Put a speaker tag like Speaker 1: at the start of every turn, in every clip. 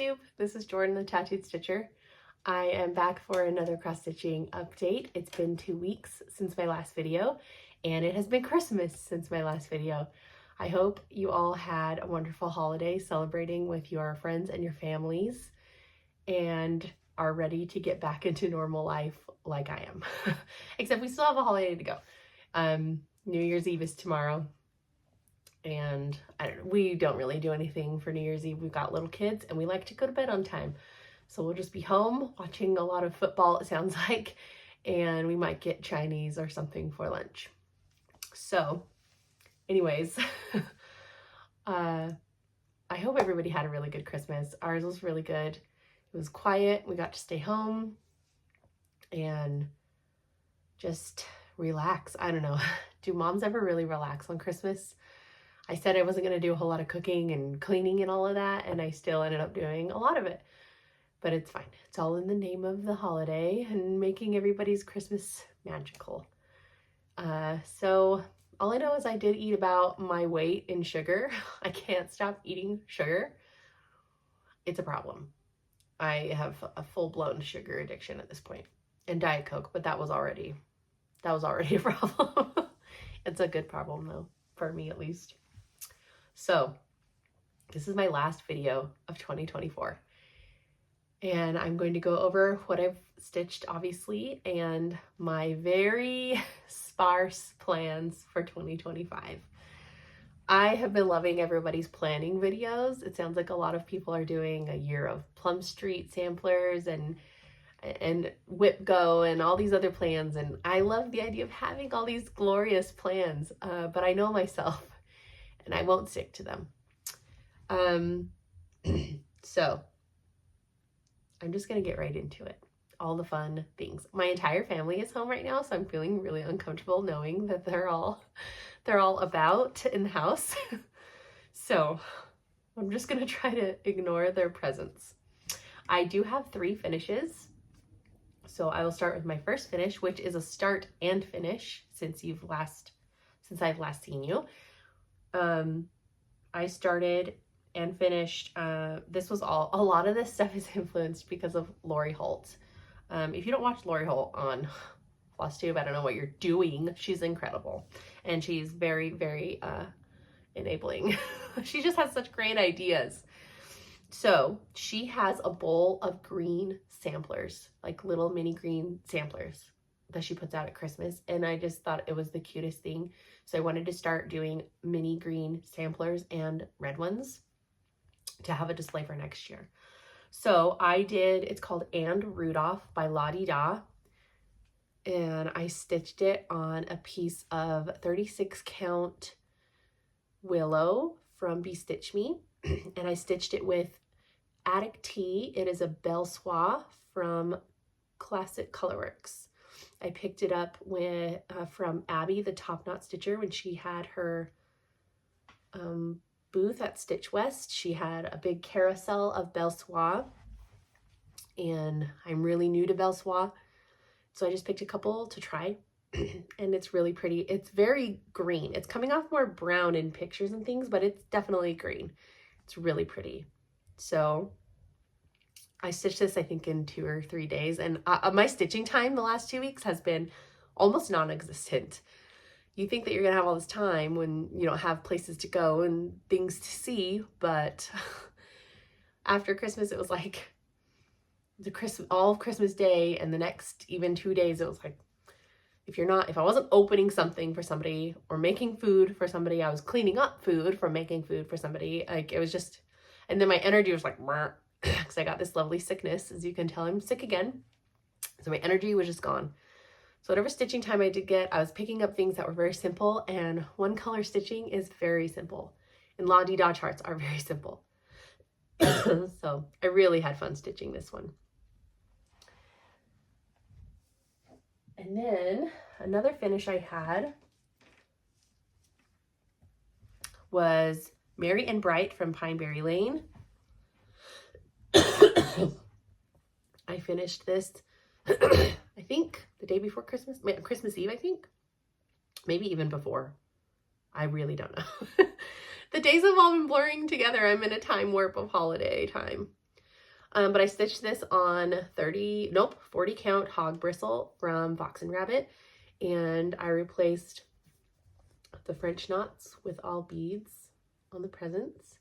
Speaker 1: Flosstube. This is Jordan the Tattooed Stitcher. I am back for another cross stitching update. It's been 2 weeks since my last video, and it has been Christmas since my last video. I hope you all had a wonderful holiday celebrating with your friends and your families and are ready to get back into normal life like I am. Except we still have a holiday to go. New Year's Eve is tomorrow. And we don't really do anything for New Year's Eve. We've got little kids and we like to go to bed on time. So we'll just be home watching a lot of football, it sounds like, and we might get Chinese or something for lunch. So anyways, I hope everybody had a really good Christmas. Ours was really good. It was quiet. We got to stay home and just relax. I don't know. Do moms ever really relax on Christmas? I said I wasn't going to do a whole lot of cooking and cleaning and all of that, and I still ended up doing a lot of it. But it's fine. It's all in the name of the holiday and making everybody's Christmas magical. So all I know is I did eat about my weight in sugar. I can't stop eating sugar. It's a problem. I have a full-blown sugar addiction at this point. And Diet Coke, but that was already a problem. It's a good problem though, for me at least. So this is my last video of 2024 and I'm going to go over what I've stitched obviously and my very sparse plans for 2025. I have been loving everybody's planning videos. It sounds like a lot of people are doing a year of Plum Street samplers and Whip Go and all these other plans, and I love the idea of having all these glorious plans, but I know myself and I won't stick to them. So I'm just gonna get right into it. All the fun things. My entire family is home right now, so I'm feeling really uncomfortable knowing that they're all about in the house. So I'm just gonna try to ignore their presence. I do have 3 finishes. So I will start with my first finish, which is a start and finish since I've last seen you. I started and finished, a lot of this stuff is influenced because of Lori Holt. If you don't watch Lori Holt on Flosstube, I don't know what you're doing. She's incredible. And she's very, very enabling. She just has such great ideas. So she has a bowl of green samplers, like little mini green samplers that she puts out at Christmas. And I just thought it was the cutest thing. So I wanted to start doing mini green samplers and red ones to have a display for next year. So I did, it's called And Rudolph by La Di Da. And I stitched it on a piece of 36 count willow from Be Stitch Me. And I stitched it with Attic Tea. It is a Belle Soie from Classic Colorworks. I picked it up from Abby, the Top Knot Stitcher, when she had her booth at Stitch West. She had a big carousel of Belle Soie, and I'm really new to Belle Soie, so I just picked a couple to try, and it's really pretty. It's very green. It's coming off more brown in pictures and things, but it's definitely green. It's really pretty. So I stitched this, I think, in 2 or 3 days, and my stitching time the last 2 weeks has been almost non-existent. You think that you're gonna have all this time when you don't have places to go and things to see, but after Christmas, it was like all of Christmas Day and the next even 2 days, it was like, if I wasn't opening something for somebody or making food for somebody, I was cleaning up food from making food for somebody. Like, it was just, and then my energy was like, because I got this lovely sickness. As you can tell, I'm sick again. So my energy was just gone. So whatever stitching time I did get, I was picking up things that were very simple, and one color stitching is very simple. And La Di Da charts are very simple. So I really had fun stitching this one. And then another finish I had was Merry and Bright from Pineberry Lane. I finished this, I think, the day before Christmas, Christmas Eve, I think. Maybe even before. I really don't know. The days have all been blurring together. I'm in a time warp of holiday time. But I stitched this on 40 count hog bristle from Fox and Rabbit, and I replaced the French knots with all beads on the presents.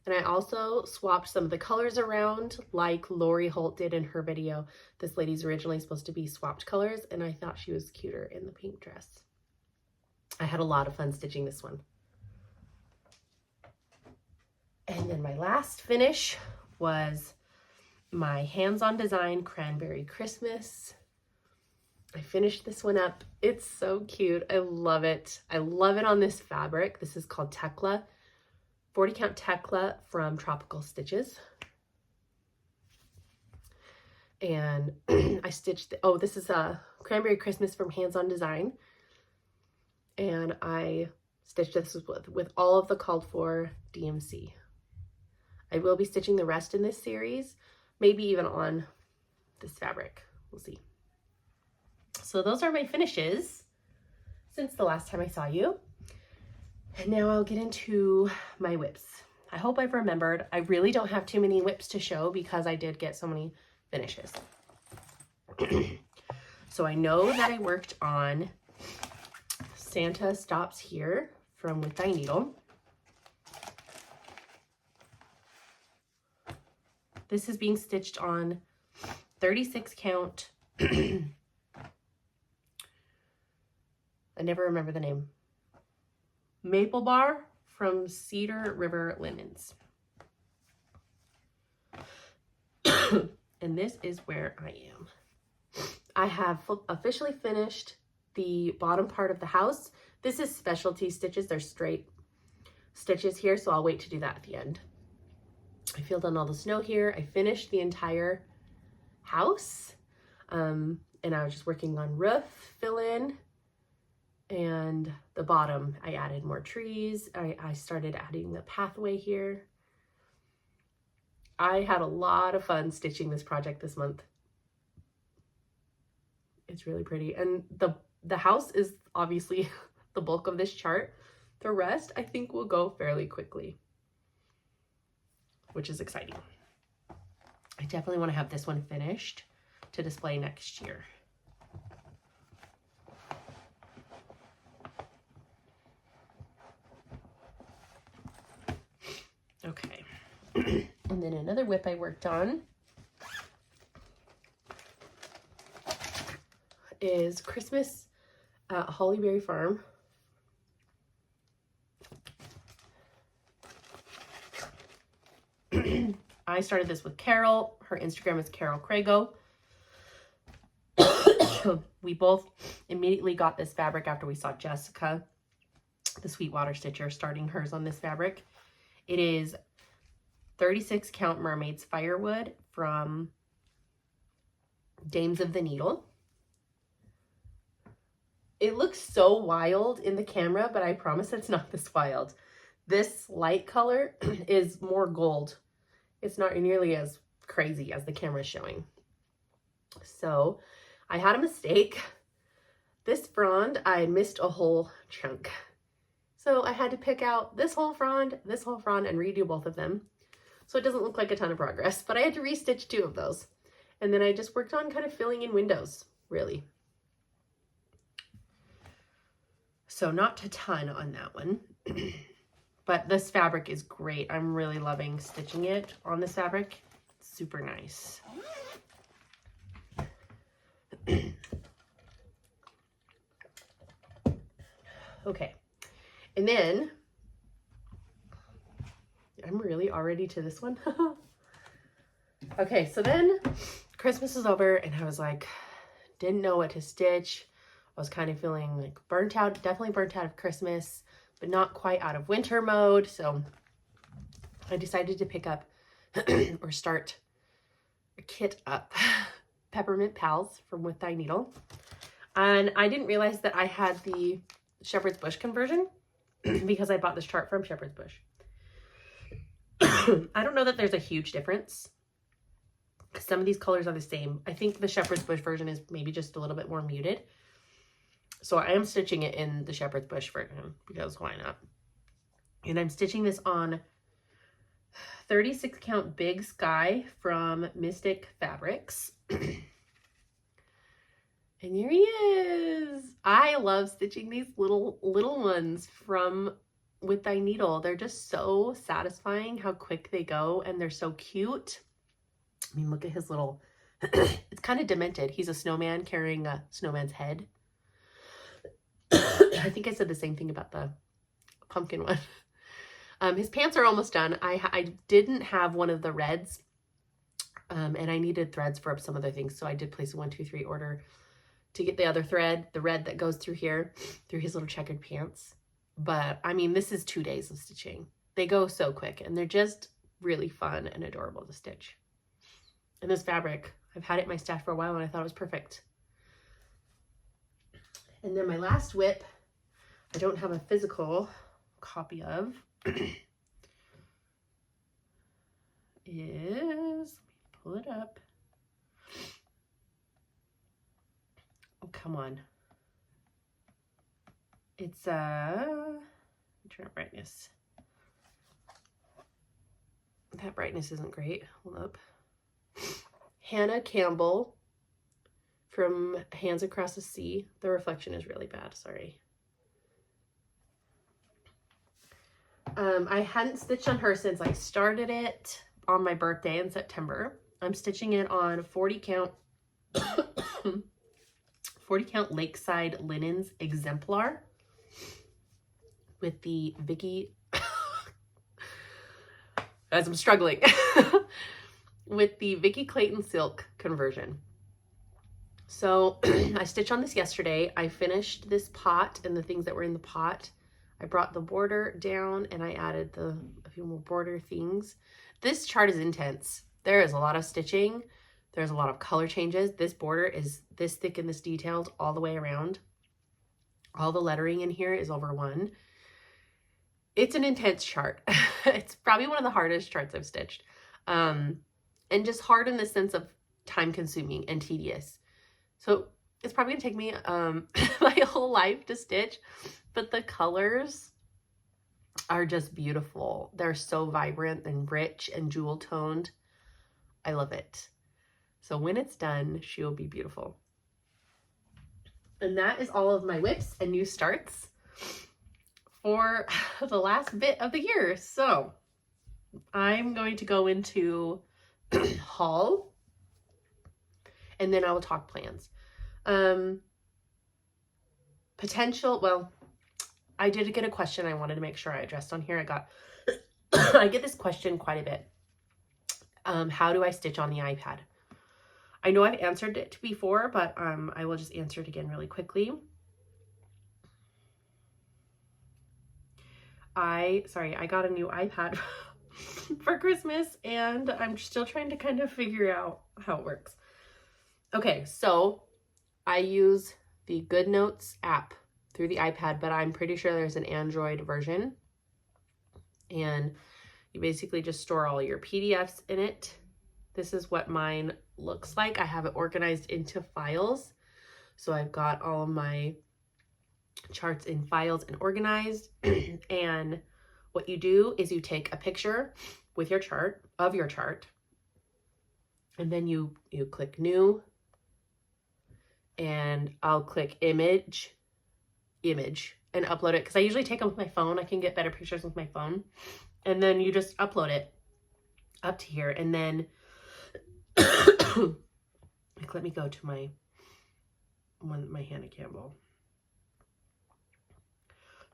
Speaker 1: And I also swapped some of the colors around like Lori Holt did in her video. This lady's originally supposed to be swapped colors, and I thought she was cuter in the pink dress. I had a lot of fun stitching this one. And then my last finish was my hands-on design Cranberry Christmas. I finished this one up. It's so cute. I love it. I love it on this fabric. This is called Tekla, 40 count Tekla from Tropical Stitches. And I stitched, this is a Cranberry Christmas from Hands-On Design. And I stitched this with all of the called for DMC. I will be stitching the rest in this series, maybe even on this fabric. We'll see. So those are my finishes since the last time I saw you. And now I'll get into my whips. I hope I've remembered. I really don't have too many whips to show because I did get so many finishes. So I know that I worked on Santa Stops Here from With Thy Needle. This is being stitched on 36 count. I never remember the name. Maple Bar from Cedar River Linens. And this is where I am. I have officially finished the bottom part of the house. This is specialty stitches. They're straight stitches here, so I'll wait to do that at the end. I filled in all the snow here. I finished the entire house. And I was just working on roof, fill in, and the bottom. I added more trees. I started adding the pathway here. I had a lot of fun stitching this project this month. It's really pretty. And the house is obviously the bulk of this chart. The rest I think will go fairly quickly, which is exciting. I definitely want to have this one finished to display next year. Okay. And then another whip I worked on is Christmas at Hollyberry Farm. I started this with Carol. Her Instagram is Carol Crago. We both immediately got this fabric after we saw Jessica, the Sweetwater Stitcher, starting hers on this fabric. It is 36 count Mermaid's Firewood from Dames of the Needle. It looks so wild in the camera, but I promise it's not this wild. This light color is more gold. It's not nearly as crazy as the camera is showing. So I had a mistake. This frond, I missed a whole chunk. So I had to pick out this whole frond, and redo both of them. So it doesn't look like a ton of progress, but I had to restitch 2 of those. And then I just worked on kind of filling in windows, really. So not a ton on that one. But this fabric is great. I'm really loving stitching it on this fabric. It's super nice. Okay. And then I'm really already to this one. Okay, so then Christmas is over and I was like, didn't know what to stitch. I was kind of feeling like burnt out, definitely burnt out of Christmas, but not quite out of winter mode. So I decided to pick up or start a kit up Peppermint Pals from With Thy Needle. And I didn't realize that I had the Shepherd's Bush conversion because I bought this chart from Shepherd's Bush. I don't know that there's a huge difference. Some of these colors are the same. I think the Shepherd's Bush version is maybe just a little bit more muted. So I am stitching it in the Shepherd's Bush version because why not? And I'm stitching this on 36 count Big Sky from Mystic Fabrics. And here he is. I love stitching these little ones from with thy needle. They're just so satisfying how quick they go, and they're so cute. I mean, look at his little, it's kind of demented. He's a snowman carrying a snowman's head. I think I said the same thing about the pumpkin one. His pants are almost done. I didn't have one of the reds, and I needed threads for some other things, so I did place a 1, 2, 3 order to get the other thread, the red that goes through here, through his little checkered pants. But I mean, this is 2 days of stitching. They go so quick, and they're just really fun and adorable to stitch. And this fabric, I've had it in my stash for a while, and I thought it was perfect. And then my last whip, I don't have a physical copy of, is, let me pull it up. Oh, come on. It's turn up brightness. That brightness isn't great. Hold up. Hannah Campbell from Hands Across the Sea. The reflection is really bad, sorry. I hadn't stitched on her since I started it on my birthday in September. I'm stitching it on 40 count 40 count Lakeside Linens Exemplar with the Vicky, as I'm struggling, with the Vicky Clayton Silk conversion. So I stitched on this yesterday. I finished this pot and the things that were in the pot. I brought the border down and I added a few more border things. This chart is intense. There is a lot of stitching. There's a lot of color changes. This border is this thick and this detailed all the way around. All the lettering in here is over 1. It's an intense chart. It's probably one of the hardest charts I've stitched. And just hard in the sense of time consuming and tedious. So it's probably gonna take me my whole life to stitch, but the colors are just beautiful. They're so vibrant and rich and jewel toned. I love it. So when it's done, she will be beautiful. And that is all of my whips and new starts for the last bit of the year. So I'm going to go into haul and then I will talk plans. Potential, well, I did get a question I wanted to make sure I addressed on here. I get this question quite a bit. How do I stitch on the iPad? I know I've answered it before, but I will just answer it again really quickly. I got a new iPad for Christmas and I'm still trying to kind of figure out how it works. Okay, so I use the GoodNotes app through the iPad, but I'm pretty sure there's an Android version. And you basically just store all your PDFs in it. This is what mine looks like. I have it organized into files. So I've got all of my charts in files and organized. And what you do is you take a picture with your chart, of your chart, and then you click new, and I'll click image, and upload it. Because I usually take them with my phone. I can get better pictures with my phone. And then you just upload it up to here. And then like, let me go to my Hannah Campbell.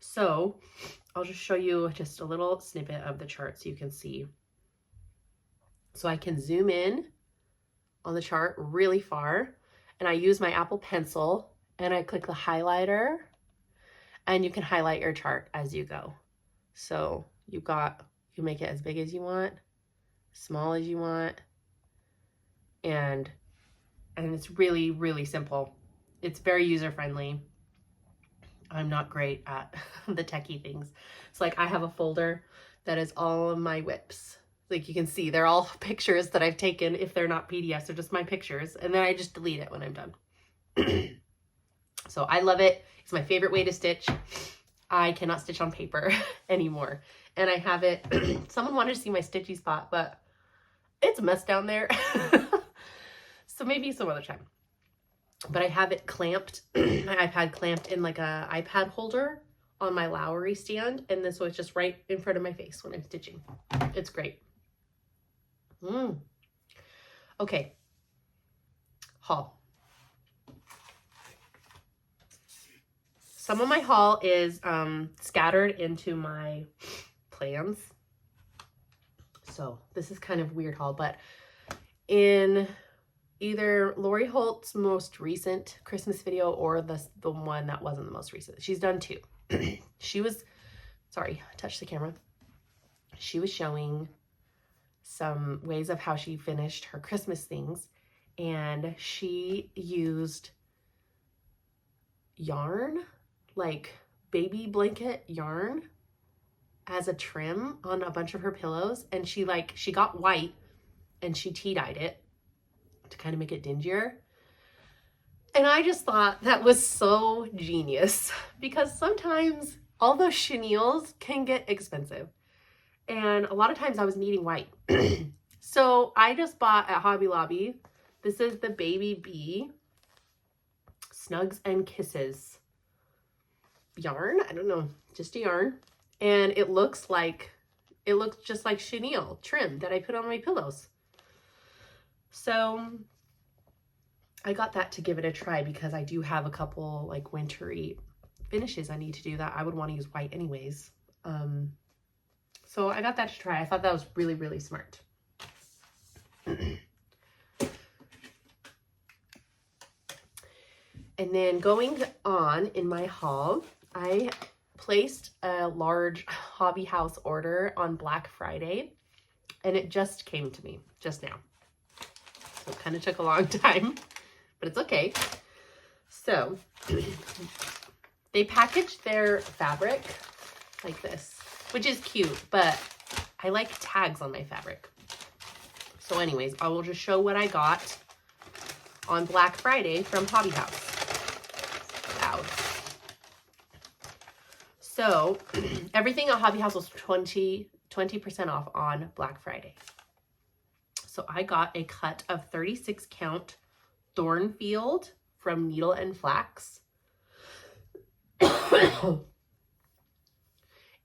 Speaker 1: So I'll just show you just a little snippet of the chart so you can see. So I can zoom in on the chart really far, and I use my Apple Pencil and I click the highlighter, and you can highlight your chart as you go. So you can make it as big as you want, small as you want, and it's really, really simple. It's very user-friendly. I'm not great at the techie things. It's like I have a folder that is all of my whips. Like you can see, they're all pictures that I've taken. If they're not PDFs, they're just my pictures. And then I just delete it when I'm done. So I love it. It's my favorite way to stitch. I cannot stitch on paper anymore. And I have it, someone wanted to see my stitchy spot, but it's a mess down there. So maybe some other time. But I have it clamped, my iPad clamped in like a iPad holder on my Lowry stand. And this was just right in front of my face when I'm stitching. It's great. Okay. Haul. Some of my haul is scattered into my plans. So this is kind of weird haul, but in either Lori Holt's most recent Christmas video or the one that wasn't the most recent. She's done two. She was, sorry, touch the camera. She was showing some ways of how she finished her Christmas things, and she used yarn, like baby blanket yarn, as a trim on a bunch of her pillows. And she got white and she tea-dyed it to kind of make it dingier. And I just thought that was so genius, because sometimes all those chenilles can get expensive. And a lot of times I was needing white. So I just bought at Hobby Lobby, this is the Baby Bee Snugs and Kisses yarn. I don't know, just a yarn. And it looks just like chenille trim that I put on my pillows. So I got that to give it a try, because I do have a couple like wintry finishes I need to do that I would want to use white anyways. So I got that to try. I thought that was really, really smart. And then going on in my haul, I placed a large Hobby House order on Black Friday, and it just came to me just now. So it kind of took a long time, but it's okay. So they packaged their fabric like this, which is cute, but I like tags on my fabric. So anyways, I will just show what I got on Black Friday from Hobby House. Loud. So everything at Hobby House was 20% off on Black Friday. So I got a cut of 36 count Thornfield from Needle and Flax.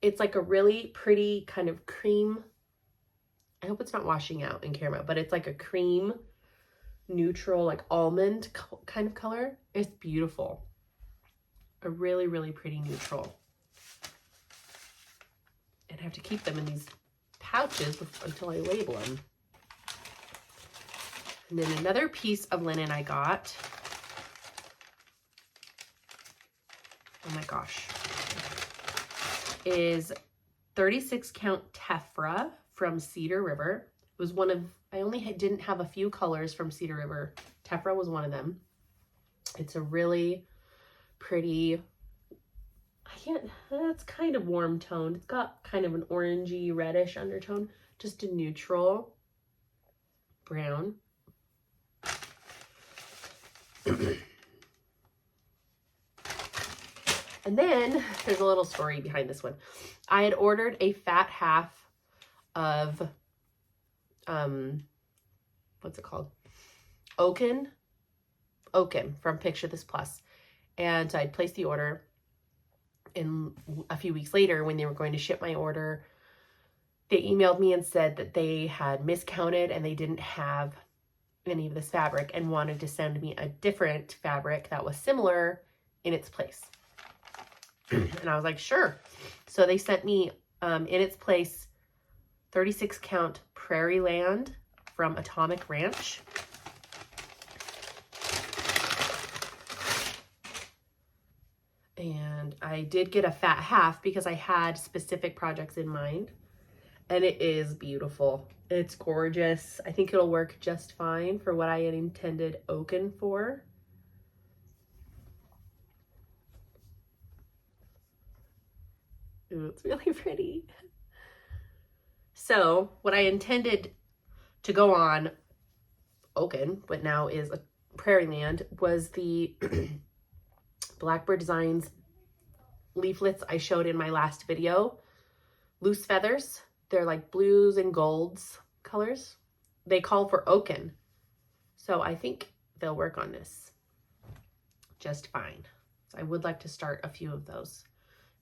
Speaker 1: It's like a really pretty kind of cream. I hope it's not washing out in camera, but it's like a cream neutral, like almond kind of color. It's beautiful. A really, really pretty neutral. And I have to keep them in these pouches until I label them. And then another piece of linen I got. Oh my gosh. Is 36 count Tephra from Cedar River. It was one of, I only didn't have a few colors from Cedar River. Tephra was one of them. It's a really pretty, it's kind of warm toned. It's got kind of an orangey reddish undertone, just a neutral brown. And then there's a little story behind this one. I had ordered a fat half of, what's it called? Oaken from Picture This Plus. And so I'd placed the order, and a few weeks later when they were going to ship my order, they emailed me and said that they had miscounted and they didn't have any of this fabric and wanted to send me a different fabric that was similar in its place. And I was like, sure. So they sent me in its place 36 count Prairie Land from Atomic Ranch. And I did get a fat half because I had specific projects in mind. And it is beautiful. It's gorgeous. I think it'll work just fine for what I had intended Oaken for. Ooh, it's really pretty. So what I intended to go on Oaken, but now is a Prairie Land, was the Blackbird Designs leaflets I showed in my last video. Loose feathers. They're like blues and golds colors. They call for oaken. So I think they'll work on this just fine. So I would like to start a few of those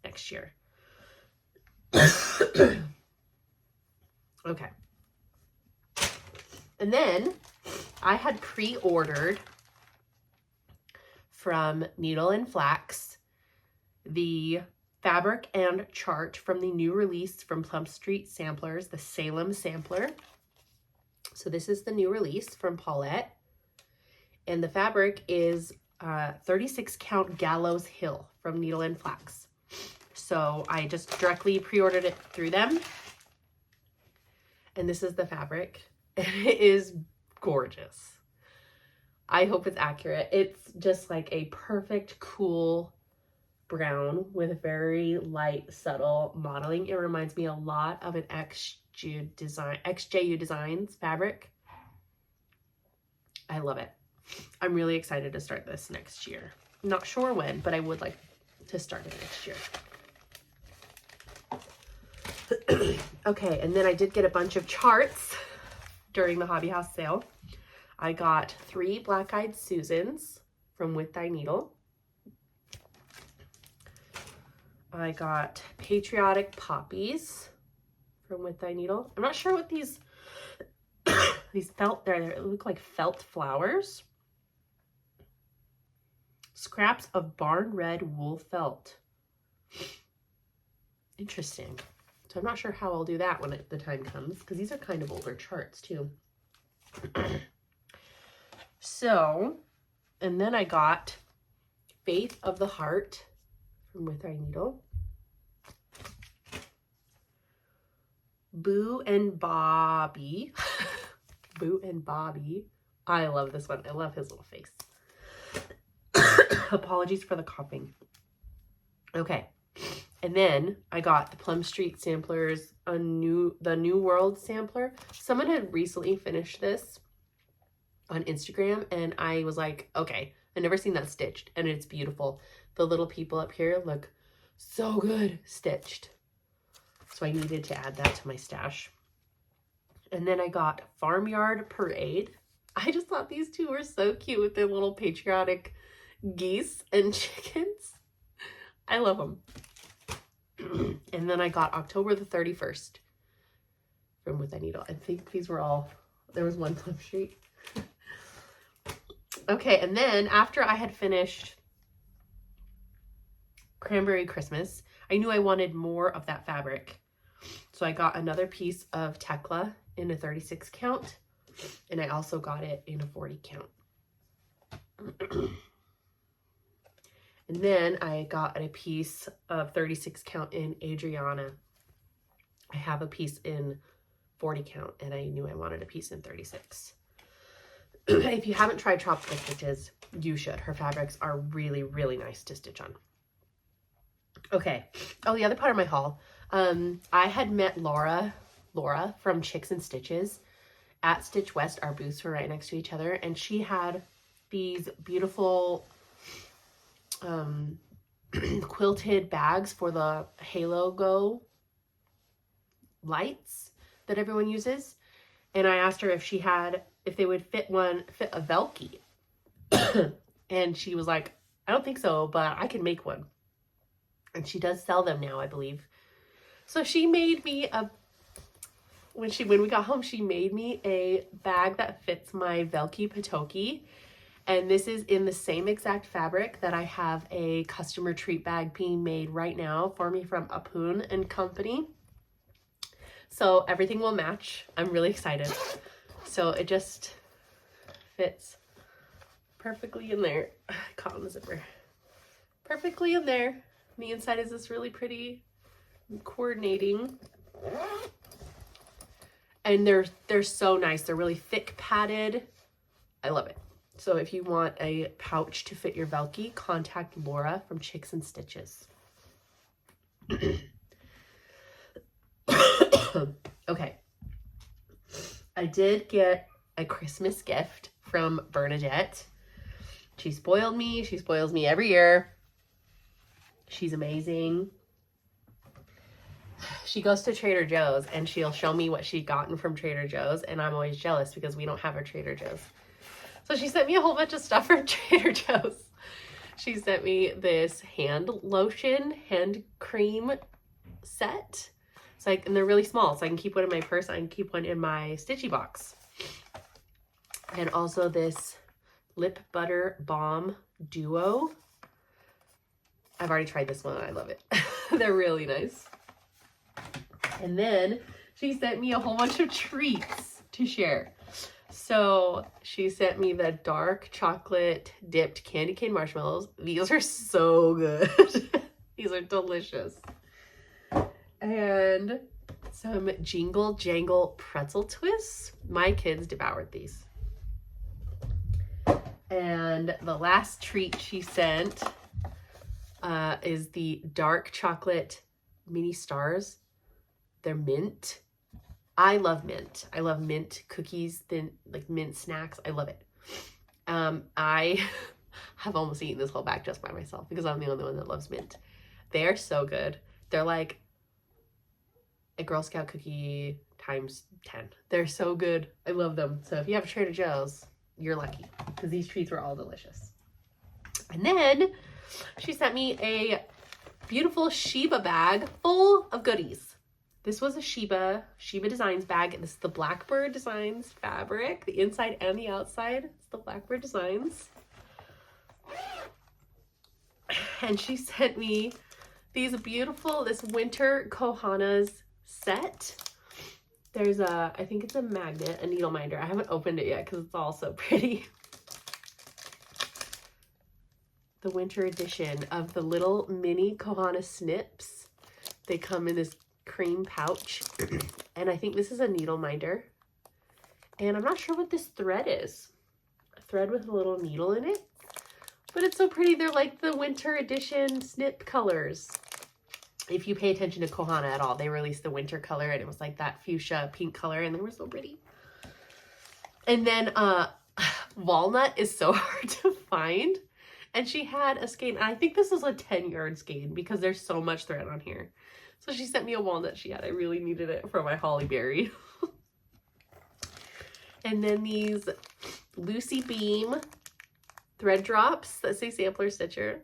Speaker 1: next year. Okay. And then I had pre-ordered from Needle and Flax the fabric and chart from the new release from Plum Street Samplers, the Salem Sampler. So this is the new release from Paulette. And the fabric is 36 count Gallows Hill from Needle and Flax. So I just directly pre-ordered it through them. And this is the fabric. And it is gorgeous. I hope it's accurate. It's just like a perfect, cool brown with very light, subtle modeling. It reminds me a lot of an XJU Designs fabric. I love it. I'm really excited to start this next year. Not sure when, but I would like to start it next year. Okay, and then I did get a bunch of charts during the Hobby House sale. I got 3 Black Eyed Susans from With Thy Needle. I got Patriotic Poppies from With Thy Needle. I'm not sure what these felt, they look like felt flowers. Scraps of barn red wool felt. Interesting. So I'm not sure how I'll do that when the time comes, because these are kind of older charts too. So, and then I got Faith of the Heart from With Thy Needle. Boo and Bobby. Boo and Bobby. I love this one. I love his little face. Apologies for the coughing. Okay. And then I got the Plum Street Samplers, the New World Sampler. Someone had recently finished this on Instagram, and I was like, okay, I've never seen that stitched, and it's beautiful. The little people up here look so good stitched. So I needed to add that to my stash. And then I got Farmyard Parade. I just thought these two were so cute with their little patriotic geese and chickens. I love them. And then I got October the 31st from With Thy Needle. I think these were all, there was one Plum Street. Okay, and then after I had finished Cranberry Christmas, I knew I wanted more of that fabric. So I got another piece of Tekla in a 36 count, and I also got it in a 40 count. And then I got a piece of 36 count in Adriana. I have a piece in 40 count, and I knew I wanted a piece in 36. If you haven't tried Tropical Stitches, you should. Her fabrics are really, really nice to stitch on. Okay. Oh, the other part of my haul. I had met Laura from Chicks and Stitches at Stitch West. Our booths were right next to each other, and she had these beautiful quilted bags for the Halo Go lights that everyone uses. And I asked her if they would fit a Velky. And she was like, I don't think so, but I can make one. And she does sell them now, I believe. So she made me when we got home, she made me a bag that fits my Velky Patoki. And this is in the same exact fabric that I have a customer treat bag being made right now for me from Apoon and Company. So everything will match. I'm really excited. So it just fits perfectly in there. Caught on the zipper. Perfectly in there. The inside is this really pretty coordinating. And they're so nice. They're really thick padded. I love it. So if you want a pouch to fit your Velky, contact Laura from Chicks and Stitches. Okay. I did get a Christmas gift from Bernadette. She spoiled me. She spoils me every year. She's amazing. She goes to Trader Joe's and she'll show me what she'd gotten from Trader Joe's, and I'm always jealous because we don't have a Trader Joe's. So she sent me a whole bunch of stuff from Trader Joe's. She sent me this hand lotion, hand cream set. And they're really small, so I can keep one in my purse. I can keep one in my stitchy box. And also this lip butter balm duo. I've already tried this one. I love it. They're really nice. And then she sent me a whole bunch of treats to share. So she sent me the dark chocolate dipped candy cane marshmallows. These are so good. These are delicious. And some Jingle Jangle pretzel twists. My kids devoured these. And the last treat she sent is the dark chocolate mini stars. They're mint. I love mint. I love mint cookies, like mint snacks. I love it. I have almost eaten this whole bag just by myself because I'm the only one that loves mint. They are so good. They're like a Girl Scout cookie times 10. They're so good. I love them. So if you have a Trader Joe's, you're lucky because these treats were all delicious. And then she sent me a beautiful Sheba bag full of goodies. This was a Sheba Designs bag. This is the Blackbird Designs fabric, the inside and the outside. It's the Blackbird Designs. And she sent me these beautiful, this winter Kohanas set. There's I think it's a magnet, a needle minder. I haven't opened it yet because it's all so pretty. The winter edition of the little mini Kohana snips. They come in this cream pouch, and I think this is a needle minder, and I'm not sure what this thread is. A thread with a little needle in it, but it's so pretty. They're like the winter edition snip colors. If you pay attention to Kohana at all, they released the winter color, and it was like that fuchsia pink color, and they were so pretty. And then walnut is so hard to find, and she had a skein. I think this is a 10-yard skein because there's so much thread on here. So she sent me a walnut she had. I really needed it for my holly berry. And then these Lucy Beam thread drops that say Sampler Stitcher.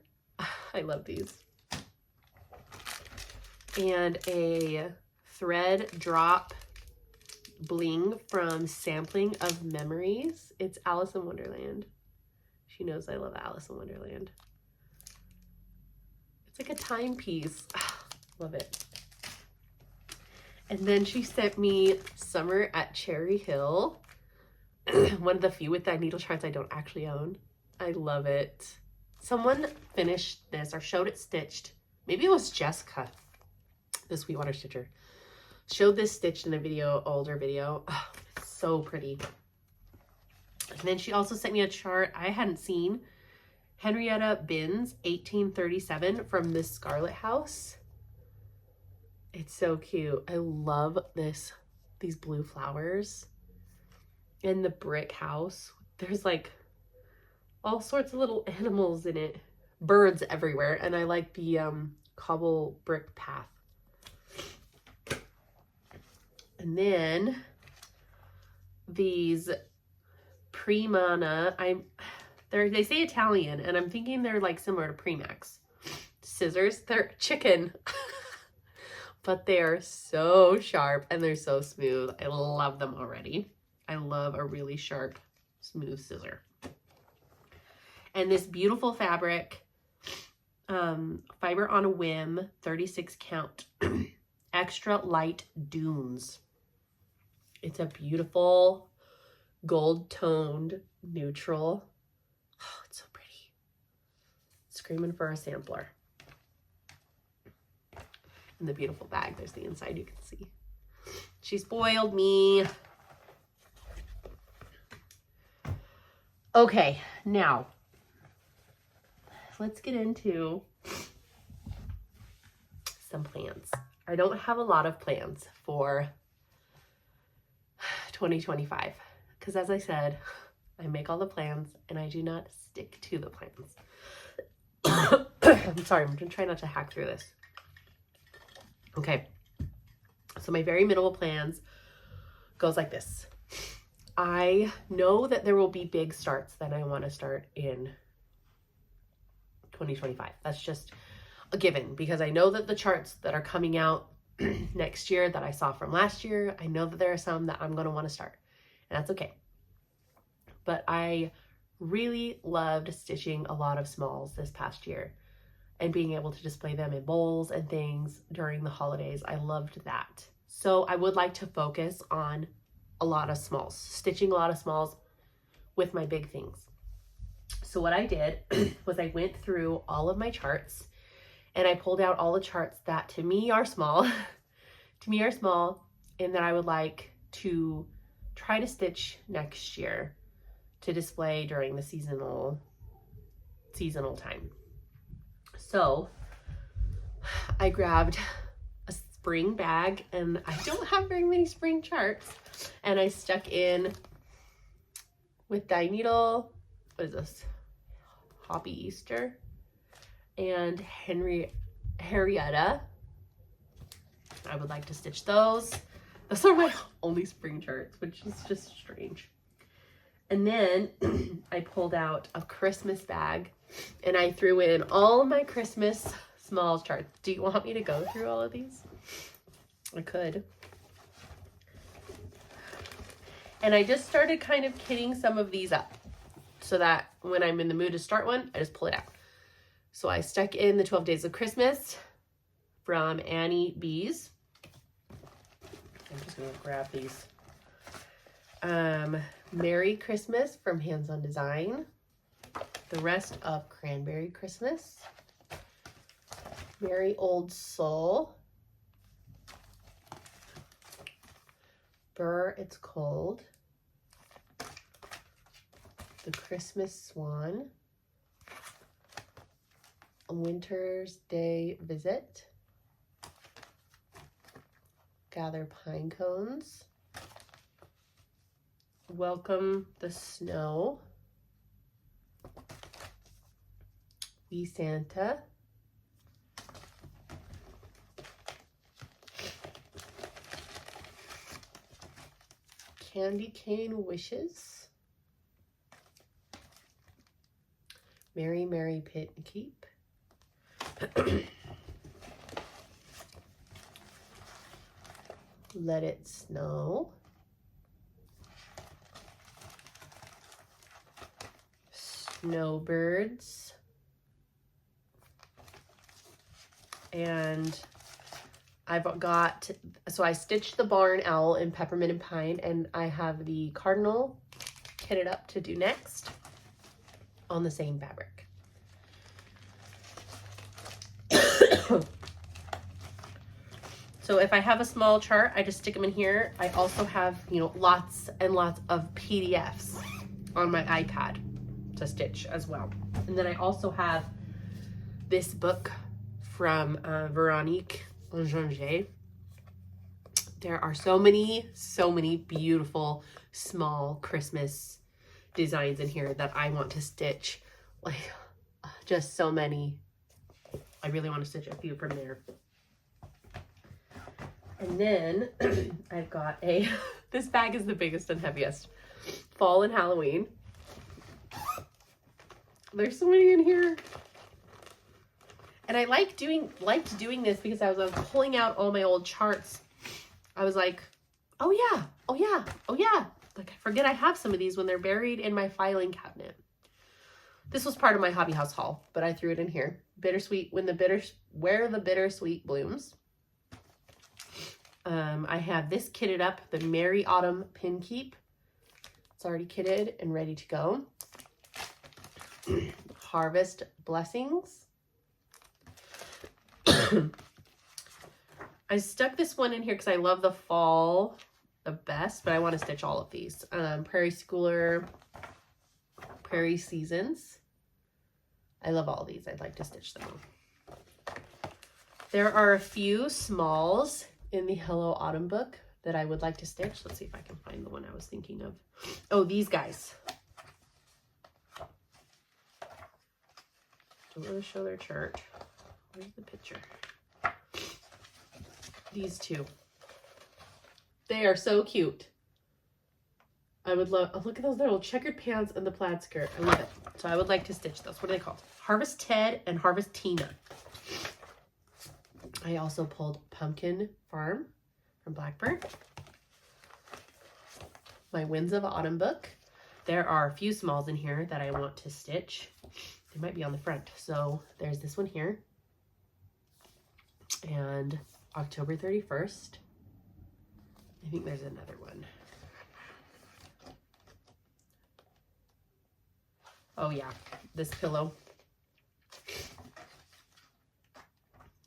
Speaker 1: I love these. And a thread drop bling from Sampling of Memories. It's Alice in Wonderland. She knows I love Alice in Wonderland. It's like a timepiece. Love it. And then she sent me Summer at Cherry Hill. One of the few with that needle charts I don't actually own. I love it. Someone finished this or showed it stitched. Maybe it was Jessica, the Sweetwater Stitcher. Showed this stitched in a video, older video. Oh, it's so pretty. And then she also sent me a chart I hadn't seen. Henrietta Binns, 1837, from the Scarlet House. It's so cute. I love these blue flowers. And the brick house. There's like all sorts of little animals in it. Birds everywhere. And I like the cobble brick path. And then these Primana. They say Italian, and I'm thinking they're like similar to Premax. Scissors. They're chicken. But they are so sharp and they're so smooth. I love them already. I love a really sharp, smooth scissor. And this beautiful fabric, Fiber on a Whim, 36 count, extra light dunes. It's a beautiful gold toned neutral. Oh, it's so pretty. Screaming for a sampler. In the beautiful bag, there's the inside you can see. She spoiled me. Okay, now let's get into some plans. I don't have a lot of plans for 2025 because, as I said, I make all the plans and I do not stick to the plans. I'm sorry, I'm gonna try not to hack through this. Okay, so my very minimal plans goes like this. I know that there will be big starts that I want to start in 2025. That's just a given, because I know that the charts that are coming out next year that I saw from last year, I know that there are some that I'm going to want to start, and that's okay. But I really loved stitching a lot of smalls this past year and being able to display them in bowls and things during the holidays. I loved that. So I would like to focus on a lot of smalls, stitching a lot of smalls with my big things. So what I did was I went through all of my charts and I pulled out all the charts that to me are small, and that I would like to try to stitch next year to display during the seasonal time. So I grabbed a spring bag, and I don't have very many spring charts, and I stuck in with dye needle, what is this, Hobby Easter, and Henrietta. I would like to stitch those. Those are my only spring charts, which is just strange. And then I pulled out a Christmas bag and I threw in all of my Christmas smalls charts. Do you want me to go through all of these? I could. And I just started kind of kitting some of these up so that when I'm in the mood to start one, I just pull it out. So I stuck in the 12 Days of Christmas from Annie Bees. I'm just going to grab these. Merry Christmas from Hands On Design. The rest of Cranberry Christmas. Merry Old Soul. Burr It's Cold. The Christmas Swan. A Winter's Day Visit. Gather Pine Cones. Welcome the Snow. Be Santa. Candy Cane Wishes. Merry Merry Pit and Keep. Let It Snow. Snowbirds. And I've got, so I stitched the barn owl in peppermint and pine, and I have the cardinal kitted up to do next on the same fabric. So if I have a small chart, I just stick them in here. I also have, you know, lots and lots of PDFs on my iPad to stitch as well. And then I also have this book from Veronique Ongenger. There are so many beautiful small Christmas designs in here that I want to stitch. Like, just so many. I really want to stitch a few from there. And then I've got a, this bag is the biggest and heaviest. Fall and Halloween. There's so many in here. And I liked doing this because I was pulling out all my old charts. I was like, oh yeah. Like, I forget I have some of these when they're buried in my filing cabinet. This was part of my hobby house haul, but I threw it in here. Bittersweet, where the bittersweet blooms. I have this kitted up, the Merry Autumn Pin Keep. It's already kitted and ready to go. Harvest Blessings. I stuck this one in here because I love the fall the best, but I want to stitch all of these. Prairie Schooler, Prairie Seasons. I love all these. I'd like to stitch them all. There are a few smalls in the Hello Autumn book that I would like to stitch. Let's see if I can find the one I was thinking of. Oh, these guys. don't really show their chart. Where's the picture? These two. They are so cute. I would love, oh, look at those little checkered pants and the plaid skirt. I love it. So I would like to stitch those. What are they called? Harvest Ted and Harvest Tina. I also pulled Pumpkin Farm from Blackbird. My Winds of Autumn book. There are a few smalls in here that I want to stitch. They might be on the front. So there's this one here. And October 31st. I think there's another one. Oh yeah, this pillow.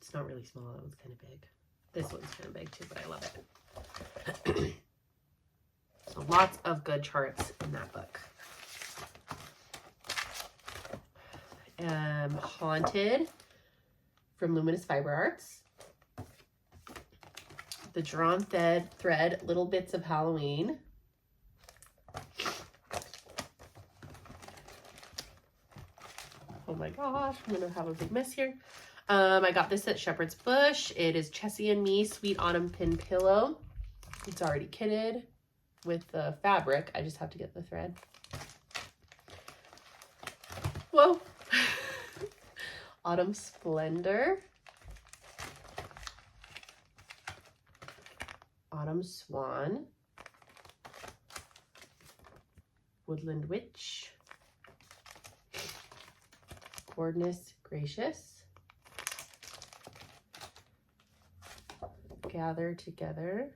Speaker 1: It's not really small, that one's kind of big. This one's kind of big too, but I love it. So lots of good charts in that book. Haunted from Luminous Fiber Arts. The Drawn Thread Little Bits of Halloween. Oh my gosh, I'm gonna have a big mess here. I got this at Shepherd's Bush. It is Chessie and Me Sweet Autumn Pin Pillow. It's already kitted with the fabric. I just have to get the thread. Whoa. Autumn Splendor. Autumn Swan. Woodland Witch. Goodness Gracious. Gather Together.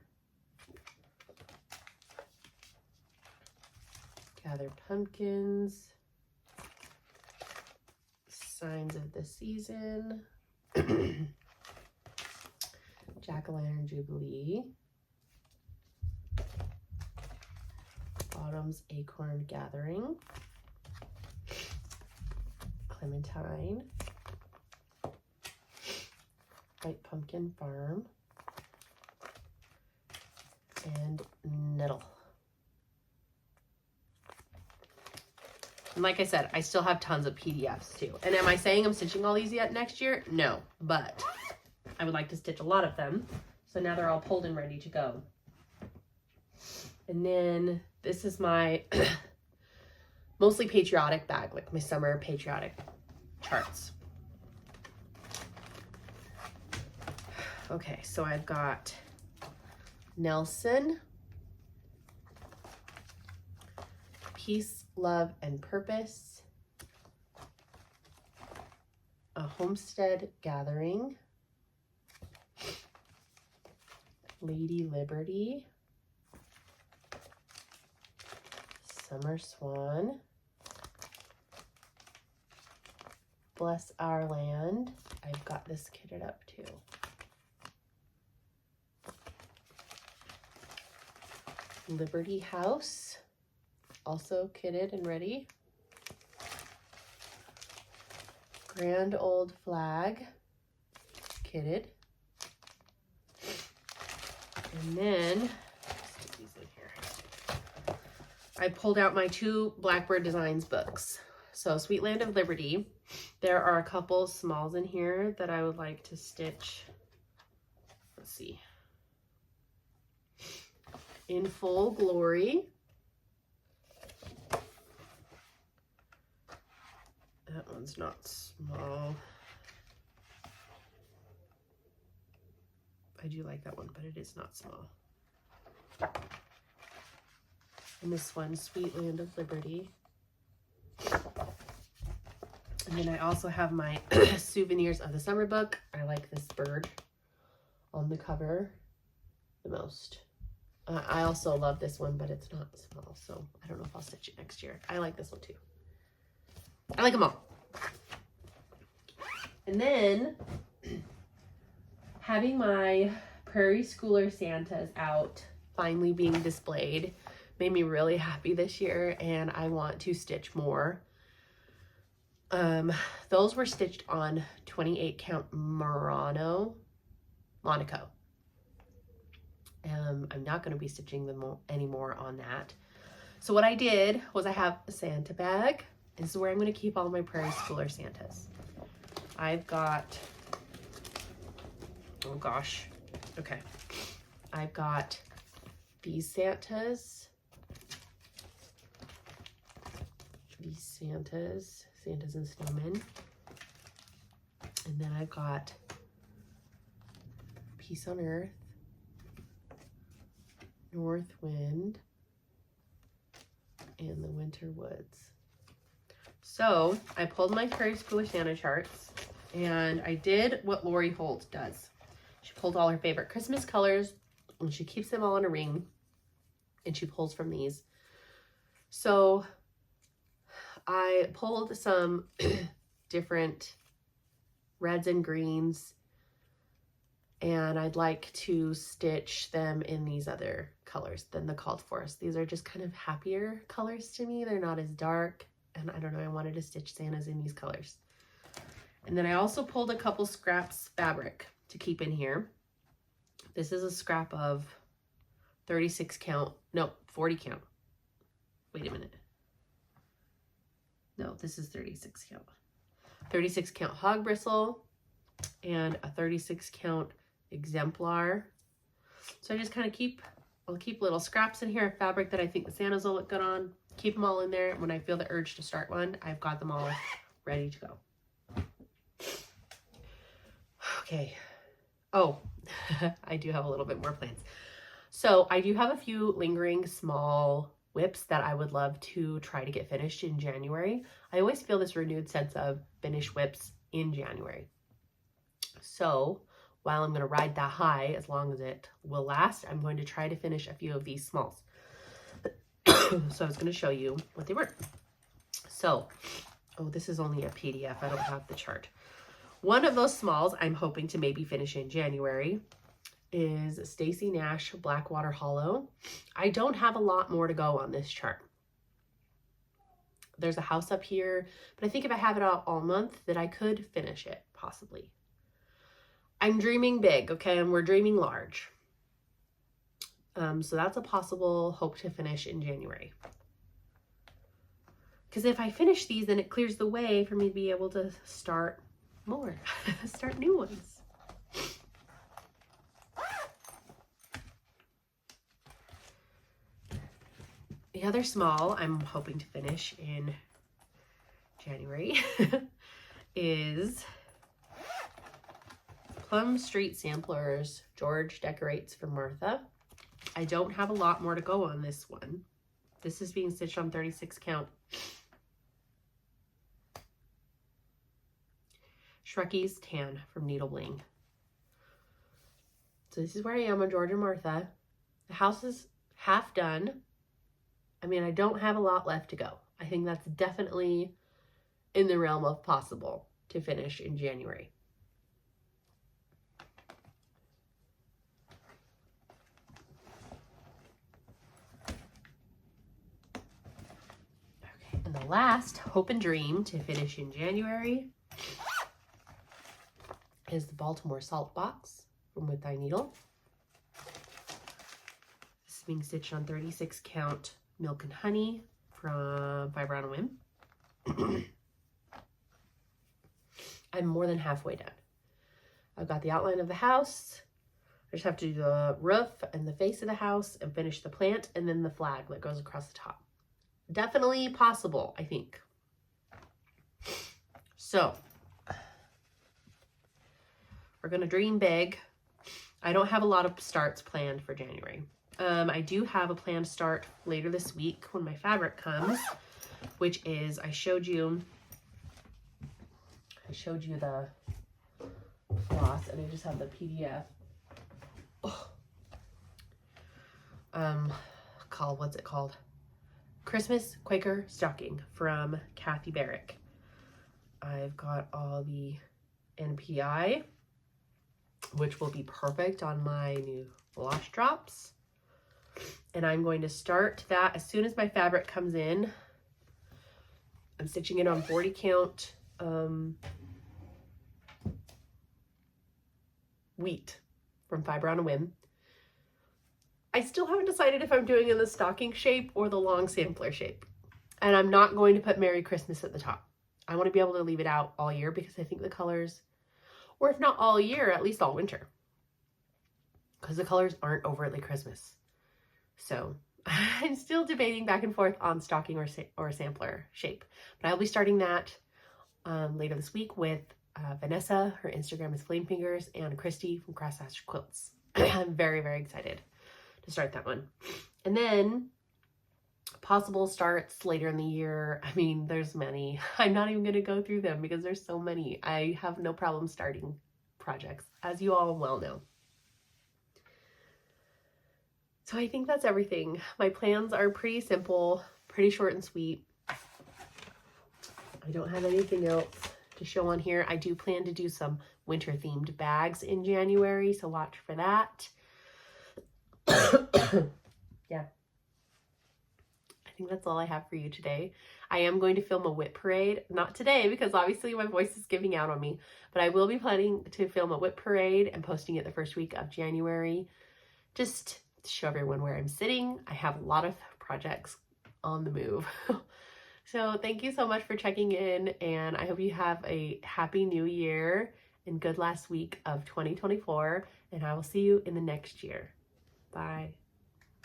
Speaker 1: Gather Pumpkins. Signs of the Season. Jack-o'-lantern Jubilee. Autumn's Acorn Gathering. Clementine. White Pumpkin Farm. And Nettle. And like I said, I still have tons of PDFs too. And am I saying I'm stitching all these yet next year? No, but I would like to stitch a lot of them. So now they're all pulled and ready to go. And then this is my mostly patriotic bag, like my summer patriotic charts. Okay, so I've got Nelson, Peace, Love, and Purpose, A Homestead Gathering, Lady Liberty, Summer Swan, Bless Our Land. I've got this kitted up too. Liberty House, also kitted and ready. Grand Old Flag, kitted. And then, stick these in here. I pulled out my two Blackbird Designs books. So Sweet Land of Liberty. There are a couple smalls in here that I would like to stitch. Let's see. In Full Glory. That one's not small. I do like that one, but it is not small. And this one, Sweet Land of Liberty. And then I also have my Souvenirs of the Summer book. I like this bird on the cover the most. I also love this one, but it's not small, so I don't know if I'll stitch it next year. I like this one too. I like them all. And then having my Prairie Schooler Santas out finally being displayed made me really happy this year, and I want to stitch more. Those were stitched on 28 count Monaco. I'm not going to be stitching them anymore on that. So what I did was I have a Santa bag. This is where I'm going to keep all my Prairie Schooler Santas. I've got, oh gosh, okay. I've got these Santas. Santas and snowmen. And then I've got Peace on Earth, North Wind, and the Winter Woods. So I pulled my Prairie Schooler Santa charts, and I did what Lori Holt does. She pulled all her favorite Christmas colors, and she keeps them all in a ring, and she pulls from these. So I pulled some different reds and greens, and I'd like to stitch them in these other colors than the called for. These are just kind of happier colors to me. They're not as dark, and I don't know, I wanted to stitch Santas in these colors. And then I also pulled a couple scraps fabric to keep in here. This is a scrap of 36 count, no, 40 count. Wait a minute. No, this is 36 count. 36 count hog bristle and a 36 count exemplar. So I just kind of I'll keep little scraps in here of fabric that I think the Santas will look good on. Keep them all in there. When I feel the urge to start one, I've got them all ready to go. Okay. Oh, I do have a little bit more plans. So I do have a few lingering small whips that I would love to try to get finished in January. I always feel this renewed sense of finish whips in January. So while I'm going to ride that high, as long as it will last, I'm going to try to finish a few of these smalls. So I was going to show you what they were. So, oh, this is only a PDF. I don't have the chart. One of those smalls I'm hoping to maybe finish in January is Stacy Nash Blackwater Hollow. I don't have a lot more to go on this chart. There's a house up here, but I think if I have it out all month that I could finish it, possibly. I'm dreaming big, okay, and we're dreaming large. So that's a possible hope to finish in January. Because if I finish these, then it clears the way for me to be able to start more, start new ones. The other small I'm hoping to finish in January is Plum Street Samplers George Decorates for Martha. I don't have a lot more to go on this one. This is being stitched on 36 count. Shrekie's Tan from Needle Bling. So this is where I am on George and Martha. The house is half done. I mean, I don't have a lot left to go. I think that's definitely in the realm of possible to finish in January. Okay, and the last hope and dream to finish in January is the Baltimore Salt Box from With Thy Needle. This is being stitched on 36 count Milk and Honey from Fiber on a Whim. I'm more than halfway done. I've got the outline of the house. I just have to do the roof and the face of the house and finish the plant and then the flag that goes across the top. Definitely possible, I think. So, we're going to dream big. I don't have a lot of starts planned for January. I do have a planned start later this week when my fabric comes, which is, I showed you the floss, and I just have the PDF. What's it called? Christmas Quaker Stocking from Kathy Barrick. I've got all the NPI, which will be perfect on my new wash drops. And I'm going to start that as soon as my fabric comes in. I'm stitching it on 40 count wheat from Fiber on a Whim. I still haven't decided if I'm doing it in the stocking shape or the long sampler shape. And I'm not going to put Merry Christmas at the top. I want to be able to leave it out all year because I think the colors, or if not all year, at least all winter, because the colors aren't overtly Christmas. So I'm still debating back and forth on stocking or sampler shape, but I'll be starting that later this week with Vanessa. Her Instagram is Flame Fingers, and Christy from Cross Hatch Quilts. I'm very, very excited to start that one. And then possible starts later in the year. I mean, there's many. I'm not even going to go through them because there's so many. I have no problem starting projects, as you all well know. So I think that's everything. My plans are pretty simple, pretty short and sweet. I don't have anything else to show on here. I do plan to do some winter themed bags in January, so watch for that. Yeah. I think that's all I have for you today. I am going to film a whip parade, not today because obviously my voice is giving out on me, but I will be planning to film a whip parade and posting it the first week of January, just to show everyone where I'm sitting. I have a lot of projects on the move. So thank you so much for checking in, and I hope you have a happy new year and good last week of 2024, and I will see you in the next year. Bye.